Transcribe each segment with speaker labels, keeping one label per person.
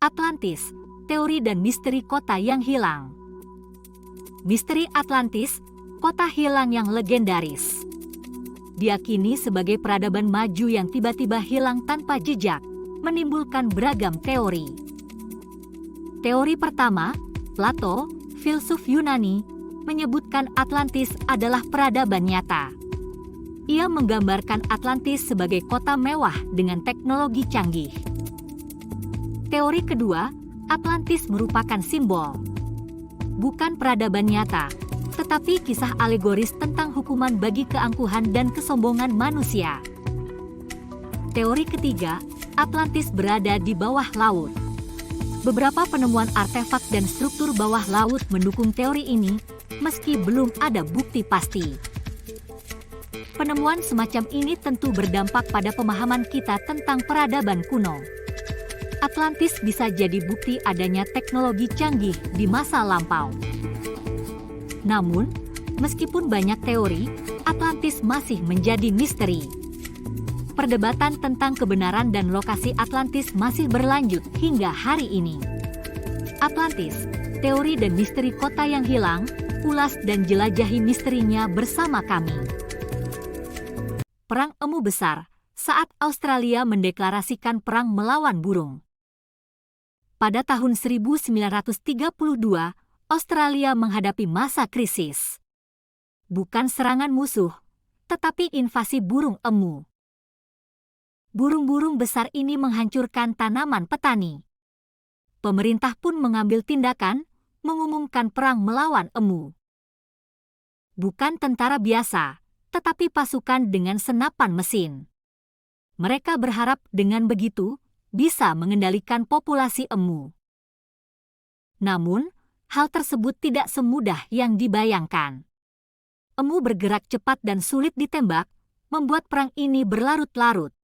Speaker 1: Atlantis, teori dan misteri kota yang hilang. Misteri Atlantis, kota hilang yang legendaris. Diyakini sebagai peradaban maju yang tiba-tiba hilang tanpa jejak, menimbulkan beragam teori. Teori pertama, Plato, filsuf Yunani, menyebutkan Atlantis adalah peradaban nyata. Ia menggambarkan Atlantis sebagai kota mewah dengan teknologi canggih. Teori kedua, Atlantis merupakan simbol. Bukan peradaban nyata, tetapi kisah alegoris tentang hukuman bagi keangkuhan dan kesombongan manusia. Teori ketiga, Atlantis berada di bawah laut. Beberapa penemuan artefak dan struktur bawah laut mendukung teori ini, meski belum ada bukti pasti. Penemuan semacam ini tentu berdampak pada pemahaman kita tentang peradaban kuno. Atlantis bisa jadi bukti adanya teknologi canggih di masa lampau. Namun, meskipun banyak teori, Atlantis masih menjadi misteri. Perdebatan tentang kebenaran dan lokasi Atlantis masih berlanjut hingga hari ini. Atlantis, teori dan misteri kota yang hilang, ulas dan jelajahi misterinya bersama kami. Perang Emu Besar, saat Australia mendeklarasikan perang melawan burung. Pada tahun 1932, Australia menghadapi masa krisis. Bukan serangan musuh, tetapi invasi burung emu. Burung-burung besar ini menghancurkan tanaman petani. Pemerintah pun mengambil tindakan, mengumumkan perang melawan emu. Bukan tentara biasa, tetapi pasukan dengan senapan mesin. Mereka berharap dengan begitu, bisa mengendalikan populasi emu. Namun, hal tersebut tidak semudah yang dibayangkan. Emu bergerak cepat dan sulit ditembak, membuat perang ini berlarut-larut.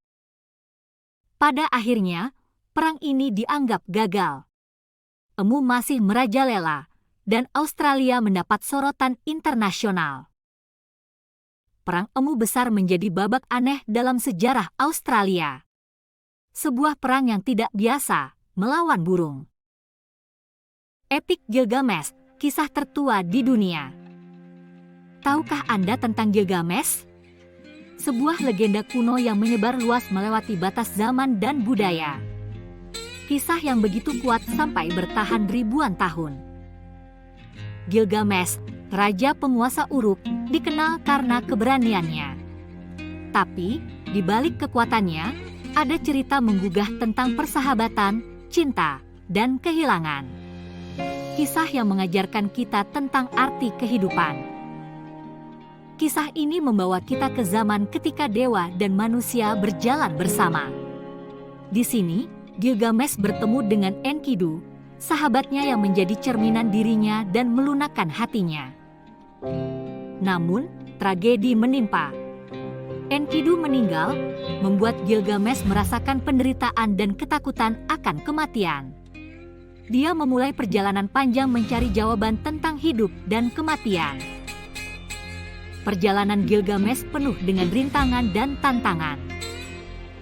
Speaker 1: Pada akhirnya, perang ini dianggap gagal. Emu masih merajalela, dan Australia mendapat sorotan internasional. Perang Emu Besar menjadi babak aneh dalam sejarah Australia. Sebuah perang yang tidak biasa, melawan burung. Epik Gilgamesh, kisah tertua di dunia. Tahukah Anda tentang Gilgamesh? Sebuah legenda kuno yang menyebar luas melewati batas zaman dan budaya. Kisah yang begitu kuat sampai bertahan ribuan tahun. Gilgamesh, raja penguasa Uruk, dikenal karena keberaniannya. Tapi, di balik kekuatannya, ada cerita menggugah tentang persahabatan, cinta, dan kehilangan. Kisah yang mengajarkan kita tentang arti kehidupan. Kisah ini membawa kita ke zaman ketika dewa dan manusia berjalan bersama. Di sini, Gilgamesh bertemu dengan Enkidu, sahabatnya yang menjadi cerminan dirinya dan melunakkan hatinya. Namun, tragedi menimpa. Enkidu meninggal, membuat Gilgamesh merasakan penderitaan dan ketakutan akan kematian. Dia memulai perjalanan panjang mencari jawaban tentang hidup dan kematian. Perjalanan Gilgamesh penuh dengan rintangan dan tantangan.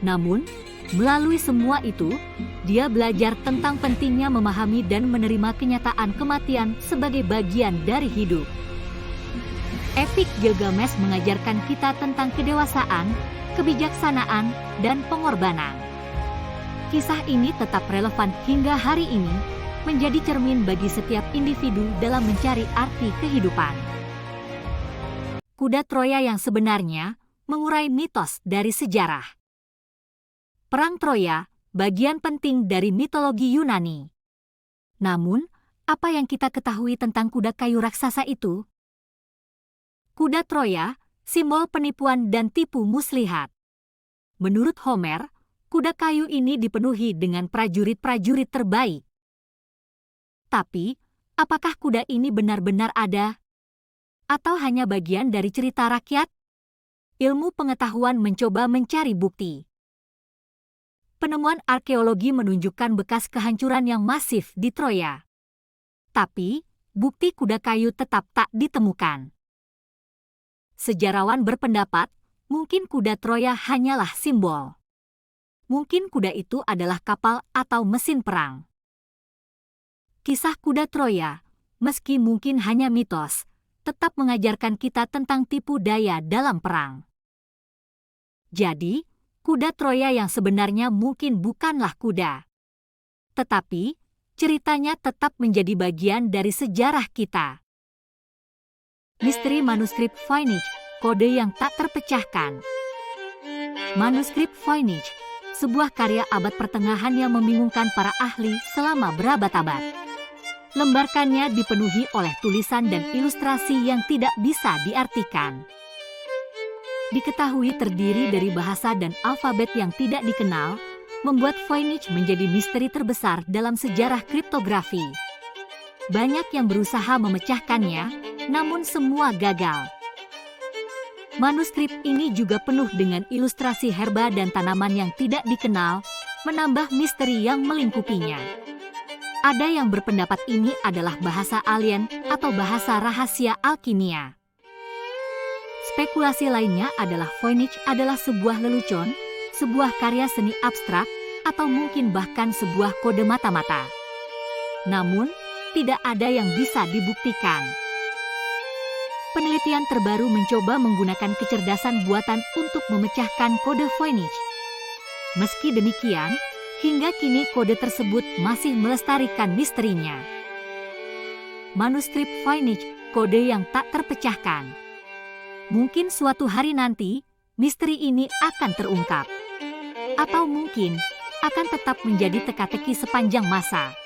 Speaker 1: Namun, melalui semua itu, dia belajar tentang pentingnya memahami dan menerima kenyataan kematian sebagai bagian dari hidup. Epik Gilgamesh mengajarkan kita tentang kedewasaan, kebijaksanaan, dan pengorbanan. Kisah ini tetap relevan hingga hari ini, menjadi cermin bagi setiap individu dalam mencari arti kehidupan. Kuda Troya yang sebenarnya mengurai mitos dari sejarah. Perang Troya, bagian penting dari mitologi Yunani. Namun, apa yang kita ketahui tentang kuda kayu raksasa itu? Kuda Troya, simbol penipuan dan tipu muslihat. Menurut Homer, kuda kayu ini dipenuhi dengan prajurit-prajurit terbaik. Tapi, apakah kuda ini benar-benar ada? Atau hanya bagian dari cerita rakyat? Ilmu pengetahuan mencoba mencari bukti. Penemuan arkeologi menunjukkan bekas kehancuran yang masif di Troya. Tapi, bukti kuda kayu tetap tak ditemukan. Sejarawan berpendapat, mungkin kuda Troya hanyalah simbol. Mungkin kuda itu adalah kapal atau mesin perang. Kisah kuda Troya, meski mungkin hanya mitos, tetap mengajarkan kita tentang tipu daya dalam perang. Jadi, kuda Troya yang sebenarnya mungkin bukanlah kuda. Tetapi, ceritanya tetap menjadi bagian dari sejarah kita. Misteri manuskrip Voynich, kode yang tak terpecahkan. Manuskrip Voynich, sebuah karya abad pertengahan yang membingungkan para ahli selama berabad-abad. Lembarkannya dipenuhi oleh tulisan dan ilustrasi yang tidak bisa diartikan. Diketahui terdiri dari bahasa dan alfabet yang tidak dikenal, membuat Voynich menjadi misteri terbesar dalam sejarah kriptografi. Banyak yang berusaha memecahkannya, namun semua gagal. Manuskrip ini juga penuh dengan ilustrasi herba dan tanaman yang tidak dikenal, menambah misteri yang melingkupinya. Ada yang berpendapat ini adalah bahasa alien atau bahasa rahasia alkimia. Spekulasi lainnya adalah Voynich adalah sebuah lelucon, sebuah karya seni abstrak, atau mungkin bahkan sebuah kode mata-mata. Namun, tidak ada yang bisa dibuktikan. Penelitian terbaru mencoba menggunakan kecerdasan buatan untuk memecahkan kode Voynich. Meski demikian, hingga kini kode tersebut masih melestarikan misterinya. Manuskrip Voynich, kode yang tak terpecahkan. Mungkin suatu hari nanti, misteri ini akan terungkap. Atau mungkin, akan tetap menjadi teka-teki sepanjang masa.